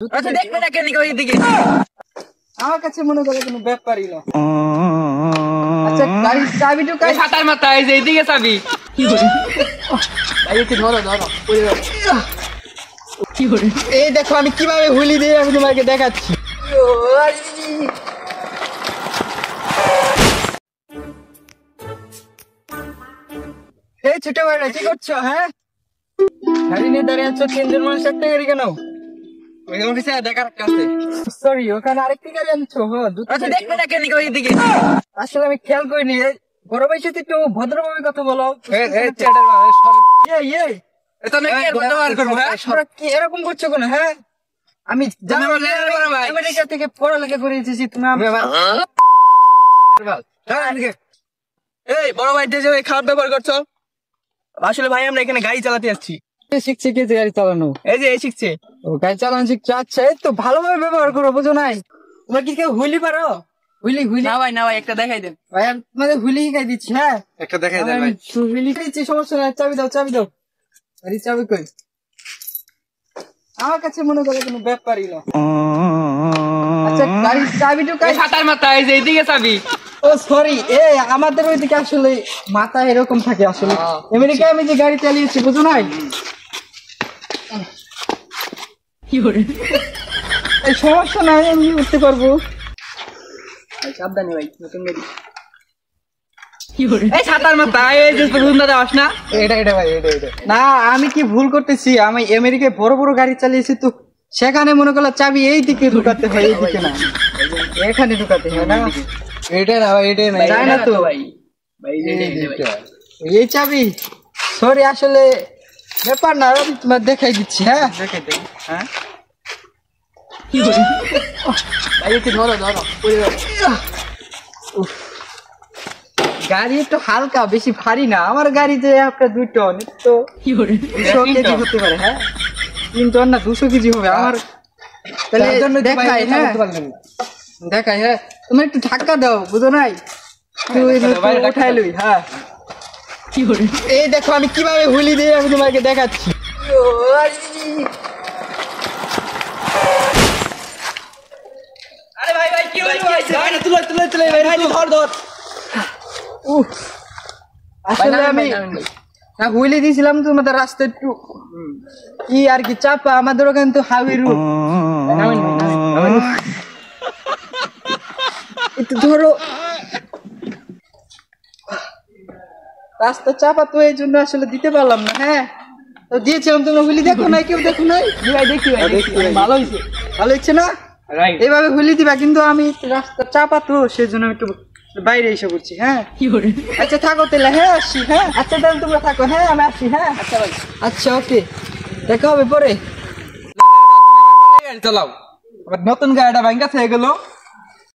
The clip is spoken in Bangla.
আচ্ছা দেখবে না কেন ওইদিকে আমার কাছে মনে করে কোনো ব্যাপারই না। আচ্ছা গাড়ির চাবি ঢুকাই ছাতার মাথা এই যে এইদিকে চাবি কি করে ভাই একটু ধরো ধরো পড়ে যাবে কি করে এই দেখো আমি কিভাবে হুইলি দিয়ে আমি তোমাকে দেখাচ্ছি। এই ছোট ভাইরা কি করছো? হ্যাঁ গাড়ি নিয়ে দাঁড়িয়ে আছো, তিনজন মানুষ একটা গাড়ি কেন? দেখার কাছে সরি ওখানে আরেকটি গাড়ি আনছো? আচ্ছা দেখবে না কেন ওইদিকে আসলে আমি খেয়াল করিনি। বড় ভাই সাথে একটু ভদ্রভাবে কথা বলো। কি এরকম করছো কেন? হ্যাঁ আমি আমেরিকা থেকে পড়ালেখা করে এসেছি, তুমি এই বড় ভাই যে খারাপ ব্যবহার করছো। আসলে ভাই আমরা এখানে গাড়ি চালাতে যাচ্ছি। শিখছে কে গাড়ি চালানো? এই যে এই শিখছে। ও গাড়ি চালানো শিখছে। আচ্ছা এই তো ভালোভাবে ব্যবহার করো, বুঝো নাই? তোমার কি কেউ হুইলি পারো? হুইলি হুইলি না ভাই না ভাই একটা দেখাই দেন ভাই, আমি তোমাদের হুইলি শিখাই দিচ্ছি। হ্যাঁ একটা দেখাই দেন ভাই। হুইলি দিচ্ছি, সমস্যা নাই। চাবি দাও চাবি দাও। গাড়ি চাবি কই? আমার কাছে মনে করে কোনো ব্যাপারই না। আচ্ছা গাড়ির চাবি ঢুকাই ছাতার মাথা এই যে এইদিকে চাবি। ও সরি, আমাদের ওইদিকে আসলে মাথা এরকম থাকে। আসলে আমেরিকায় আমি যে গাড়ি চালিয়েছি, বুঝো নাই? এই সমস্যা নাই, আমি উঠতে পারবো। সাবধানে ভাই, নতুন গাড়ি। এই ছাতার মাথা এই যে সুন্দর আস না। এটা ভাই এটা না, আমি কি ভুল করতেছি? আমি আমেরিকায় বড় বড় গাড়ি চালিয়েছি, তো সেখানে মনে করলাম চাবি এই দিকে ঢুকাতে হয়, এই দিকে না এখানে ঢুকাতে হয় না। এটা না ভাই, এটা না, তাই না তো ভাই। এই চাবি সরি, আসলে ব্যাপার না, আমি তোমার দেখাই দিচ্ছি। হ্যাঁ দেখাই দেন। হ্যাঁ ভাই একটু ধরো ধরো পড়ে যাবে। গাড়ি একটু হালকা, বেশি ভারী না। আমার গাড়ি যে আপনার 2 টন, তো 200 কেজি হতে পারে। হ্যাঁ 3 টন না 200 কেজি হবে আমার। তাহলে দেখাই, হ্যাঁ দেখাই। হ্যাঁ তুমি একটু ধাক্কা দাও, বুঝো নাই? উঠাই লই। হ্যাঁ এই দেখো আমি কিভাবে হুইলি দিয়ে আমি তোমাকে দেখাচ্ছি। আরে ভাই ভাই কি হলো ভাই? না তুলে ভাই ধর ধর। আসলে আমি না হুইলি দিয়েছিলাম তো, আমাদের রাস্তা একটু কি আর কি চাপা, আমাদের ওখানে তো হাইওয়ে রুট। একটু ধরো, রাস্তা চাপা তো, এই জন্য আসলে দিতে পারলাম না। হ্যাঁ তো দিয়েছিলাম, তোমরা হুইলি দেখো নাই? কেউ দেখো নাই? ভাই দেখি ভাই দেখি ভালো হয়েছে। ভালো হচ্ছে না? এইভাবে হুইলি দিবা, কিন্তু আমি রাস্তা চাপা তো সেজন্য একটু বাইরে এসে পড়ছি। হ্যাঁ আচ্ছা থাকো তাহলে। হ্যাঁ আসছি। হ্যাঁ আচ্ছা তাহলে তোমরা থাকো। হ্যাঁ আমি আসছি। হ্যাঁ আচ্ছা ভাই আচ্ছা ওকে, দেখা হবে পরে। চালাও। নতুন গাড়িটা ভাঙ্গা থেকে গেল।